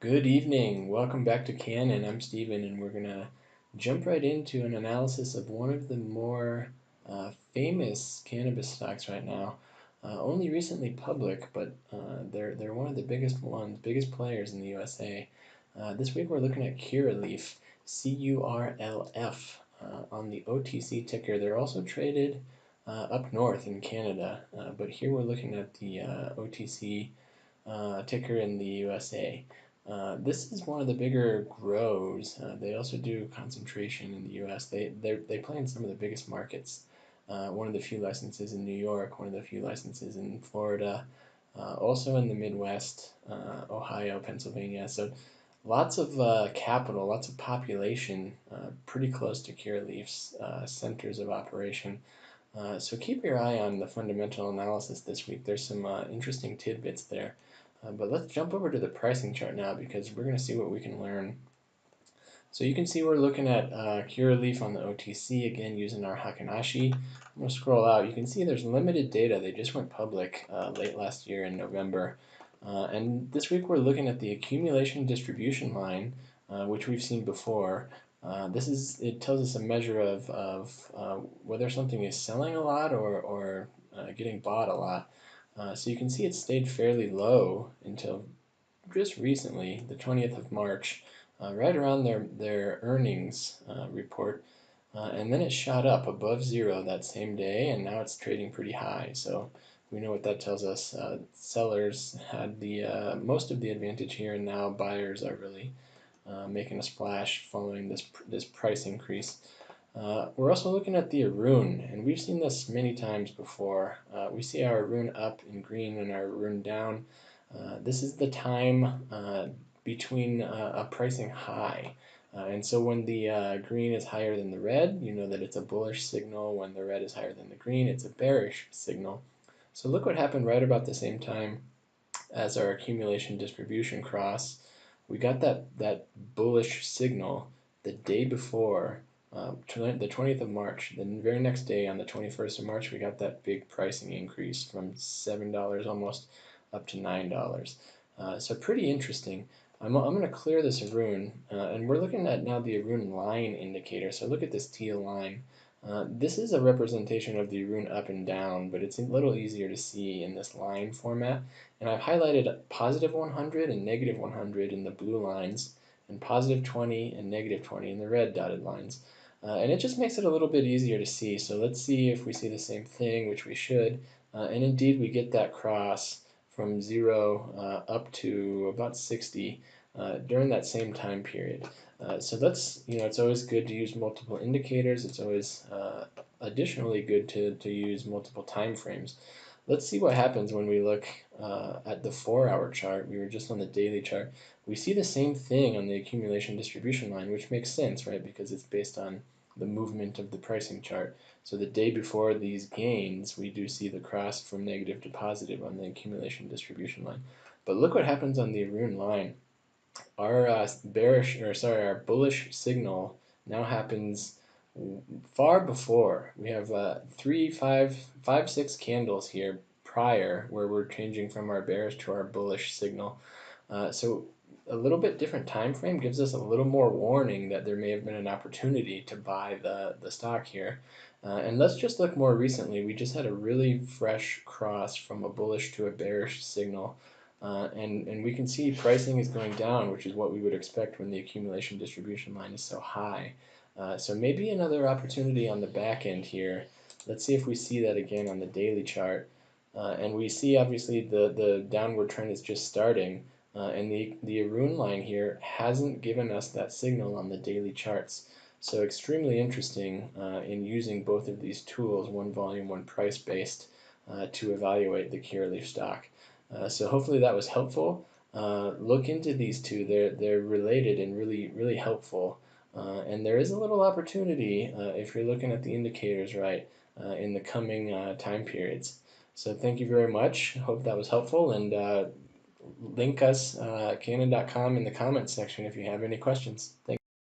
Good evening. Welcome back to Cannin. I'm Steven, and we're going to jump right into an analysis of one of the more famous cannabis stocks right now. Only recently public, but they're one of the biggest players in the USA. This week we're looking at Curaleaf, CURLF, on the OTC ticker. They're also traded up north in Canada, but here we're looking at the OTC ticker in the USA. This is one of the bigger grows. They also do concentration in the U.S. They play in some of the biggest markets. One of the few licenses in New York, one of the few licenses in Florida, also in the Midwest, Ohio, Pennsylvania. So lots of capital, lots of population, pretty close to Curaleaf's centers of operation. So keep your eye on the fundamental analysis this week. There's some interesting tidbits there. But let's jump over to the pricing chart now because we're going to see what we can learn. So you can see we're looking at Curaleaf on the OTC, again using our Hakanashi. I'm going to scroll out. You can see there's limited data. They just went public late last year in November. And this week we're looking at the accumulation distribution line, which we've seen before. It tells us a measure of whether something is selling a lot or getting bought a lot. So you can see it stayed fairly low until just recently, the 20th of March, right around their earnings report. And then it shot up above zero that same day, and now it's trading pretty high. So we know what that tells us. Sellers had the most of the advantage here, and now buyers are really making a splash following this price increase. We're also looking at the aroon, and we've seen this many times before. We see our aroon up in green and our aroon down. This is the time between a pricing high. And so when the green is higher than the red, you know that it's a bullish signal. When the red is higher than the green, it's a bearish signal. So look what happened right about the same time as our accumulation distribution cross. We got that bullish signal the day before, the 20th of March. The very next day, on the 21st of March, we got that big pricing increase from $7 almost up to $9. So pretty interesting. I'm going to clear this aroon, and we're looking at now the aroon line indicator. So look at this teal line. This is a representation of the aroon up and down, but it's a little easier to see in this line format. And I've highlighted positive 100 and negative 100 in the blue lines, and positive 20 and negative 20 in the red dotted lines. And it just makes it a little bit easier to see. So let's see if we see the same thing, which we should. And indeed, we get that cross from 0 up to about 60 during that same time period. So it's always good to use multiple indicators. It's always additionally good to use multiple time frames. Let's see what happens when we look at the 4-hour chart. We were just on the daily chart. We see the same thing on the accumulation distribution line, which makes sense, right? Because it's based on the movement of the pricing chart. So the day before these gains, we do see the cross from negative to positive on the accumulation distribution line. But look what happens on the aroon line. Our bullish signal now happens far before. We have 6 candles here prior where we're changing from our bearish to our bullish signal. So a little bit different time frame gives us a little more warning that there may have been an opportunity to buy the stock here. And let's just look more recently. We just had a really fresh cross from a bullish to a bearish signal. And we can see pricing is going down, which is what we would expect when the accumulation distribution line is so high. So maybe another opportunity on the back end here. Let's see if we see that again on the daily chart. And we see obviously the downward trend is just starting. And the aroon line here hasn't given us that signal on the daily charts. So extremely interesting in using both of these tools, one volume, one price based, to evaluate the Curaleaf stock. So hopefully that was helpful. Look into these two. They're related and really helpful. And there is a little opportunity if you're looking at the indicators right in the coming time periods. So thank you very much. Hope that was helpful, and link us cannin.com in the comments section if you have any questions. Thanks.